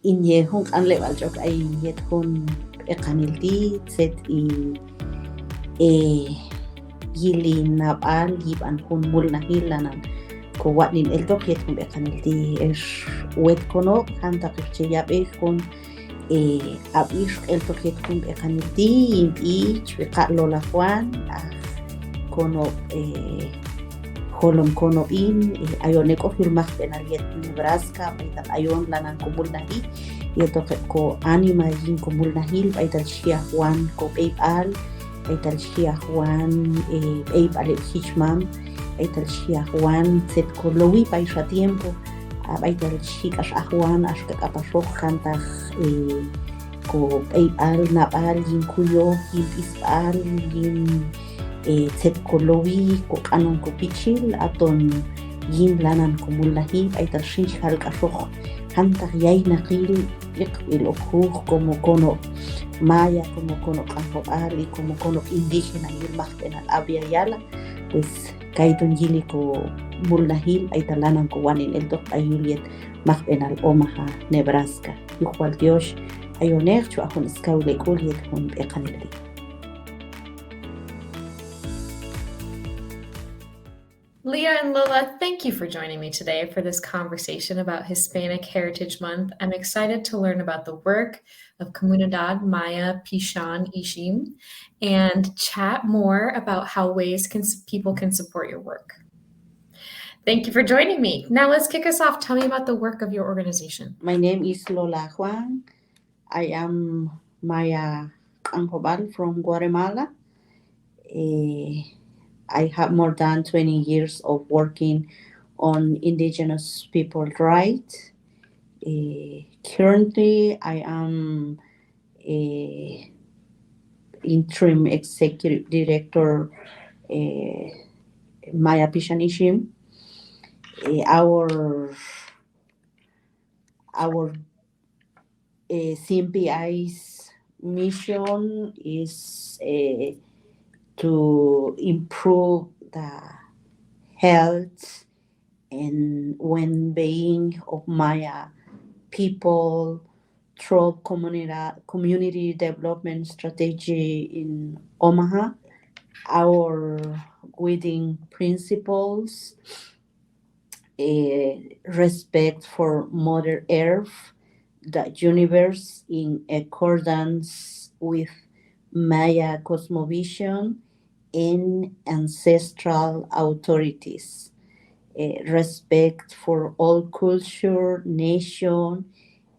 inyehong ang lewal jok ay yet hun ekanildi set yili nabal yiban hun mul na hilanan ko wanin eldok yet hun ekanildi wet kono hanta kirchiyab kun abir eldok yet hun ekanildi yimbi chweka lola Juan kono holom kono ayon ko firmah penaliet Nebraska paital ayon lanan kumul nahi yeto ko anima yin kumul nahil paital siya Juan ko paypal paital siya Juan paypal Hispam paital siya Juan set ko lowi pa sa tiempo paital siya Juan as kakapasok kantah ko paypal napal yin kuyo yin ispal yin set ko lowi ko anong ko pichil aton yin lanan ko mulahi ay tarsin hal kasok hanta yay nakil ilokhu como kono maya como kono kahobali como kono indígena yin mahpenal abya yala pues kaidon yili ko mulahi ay talanan ko wanin eldok ayuliet mahpenal Omaha Nebraska yukwal Dios ayoner chu akon skawle kuliet hun ekanili. Leah and Lola, thank you for joining me today for this conversation about Hispanic Heritage Month. I'm excited to learn about the work of Comunidad, Maya, Pixan, Ixim, and chat more about how ways people can support your work. Thank you for joining me. Now let's kick us off. Tell me about the work of your organization. My name is Lola Juan. I am Maya Anjobal from Guatemala. I have more than 20 years of working on indigenous people rights. Currently, I am interim executive director Maya Pixan Ixim. Our CMPI's mission is to improve the health and well-being of Maya people through community development strategy in Omaha. Our guiding principles, respect for Mother Earth, the universe in accordance with Maya cosmovision, and ancestral authorities, respect for all culture, nation,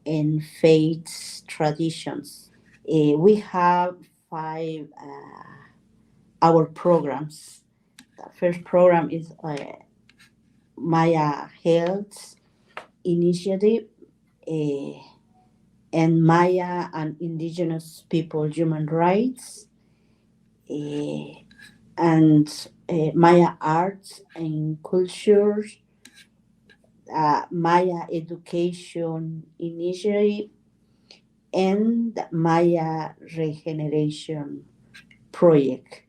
and faith traditions. We have 5 our programs. The first program is Maya Health Initiative and Maya and Indigenous People Human Rights. And Maya Arts and Culture, Maya Education Initiative, and the Maya Regeneration Project.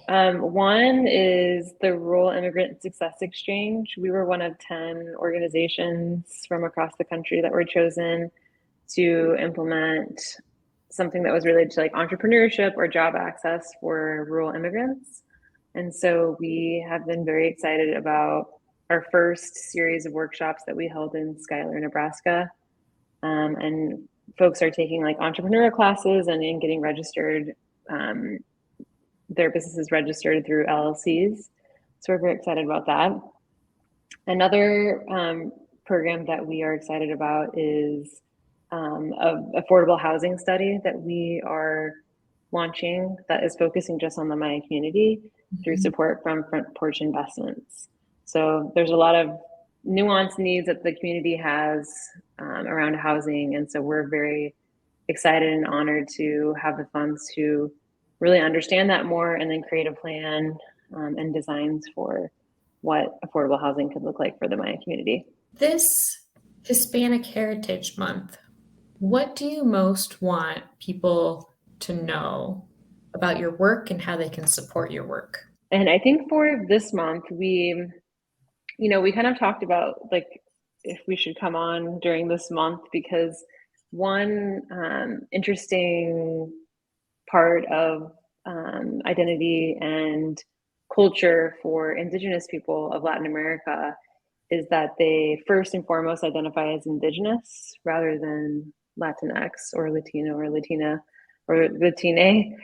One is the Rural Immigrant Success Exchange. We were one of 10 organizations from across the country that were chosen to implement something that was related to like entrepreneurship or job access for rural immigrants. And so we have been very excited about our first series of workshops that we held in Schuyler, Nebraska. And folks are taking like entrepreneur classes and getting registered, their businesses registered through LLCs. So we're very excited about that. Another program that we are excited about is an affordable housing study that we are launching that is focusing just on the Maya community through support from Front Porch Investments. So there's a lot of nuanced needs that the community has around housing. And so we're very excited and honored to have the funds to really understand that more and then create a plan and designs for what affordable housing could look like for the Maya community. This Hispanic Heritage Month, what do you most want people to know about your work and how they can support your work? And I think for this month, we kind of talked about like if we should come on during this month, because one interesting part of identity and culture for indigenous people of Latin America is that they first and foremost identify as indigenous rather than Latinx or Latino or Latina or Latine.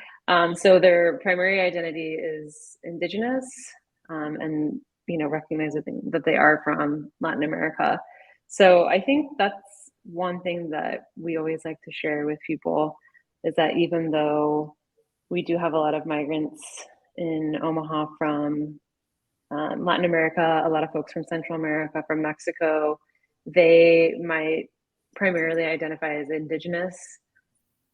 So their primary identity is indigenous, and recognize that they are from Latin America. So I think that's one thing that we always like to share with people, is that even though we do have a lot of migrants in Omaha from Latin America, a lot of folks from Central America, from Mexico, they might primarily identify as indigenous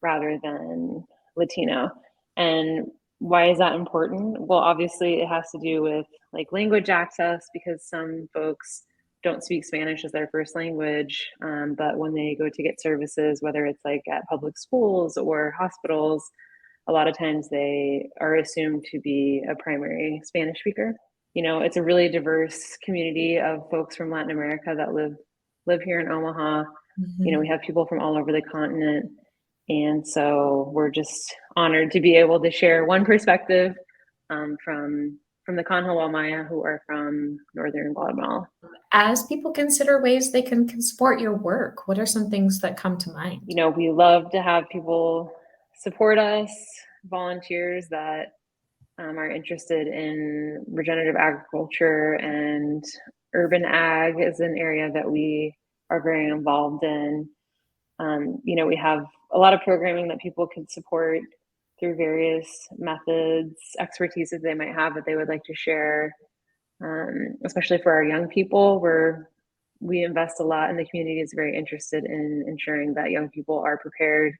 rather than Latino. And why is that important? Well, obviously it has to do with like language access, because some folks don't speak Spanish as their first language, but when they go to get services, whether it's like at public schools or hospitals, a lot of times they are assumed to be a primary Spanish speaker. It's a really diverse community of folks from Latin America that live here in Omaha. Mm-hmm. We have people from all over the continent. And so we're just honored to be able to share one perspective from the Kanhawa Maya, who are from northern Guatemala. As people consider ways they can support your work, what are some things that come to mind? We love to have people support us, volunteers that are interested in regenerative agriculture, and urban ag is an area that we are very involved in. We have a lot of programming that people can support through various methods, expertise that they might have that they would like to share, especially for our young people, where we invest a lot, and the community is very interested in ensuring that young people are prepared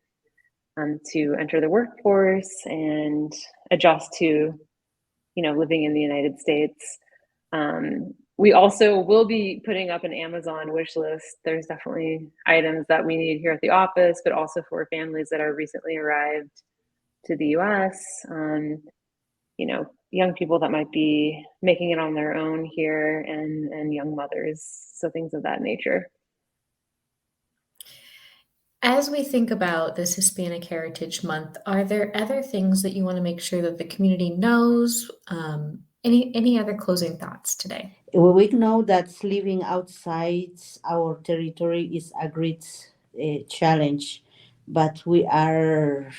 to enter the workforce and adjust to, living in the United States. We also will be putting up an Amazon wish list. There's definitely items that we need here at the office, but also for families that are recently arrived to the US, young people that might be making it on their own here, and young mothers, so things of that nature. As we think about this Hispanic Heritage Month, are there other things that you want to make sure that the community knows? Any other closing thoughts today? We know that living outside our territory is a great challenge, but we are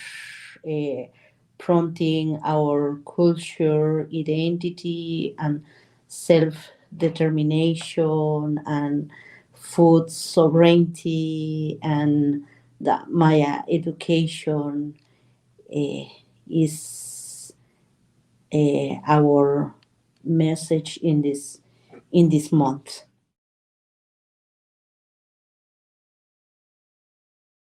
prompting our culture, identity, and self-determination, and food sovereignty, and the Maya education is our message in this month.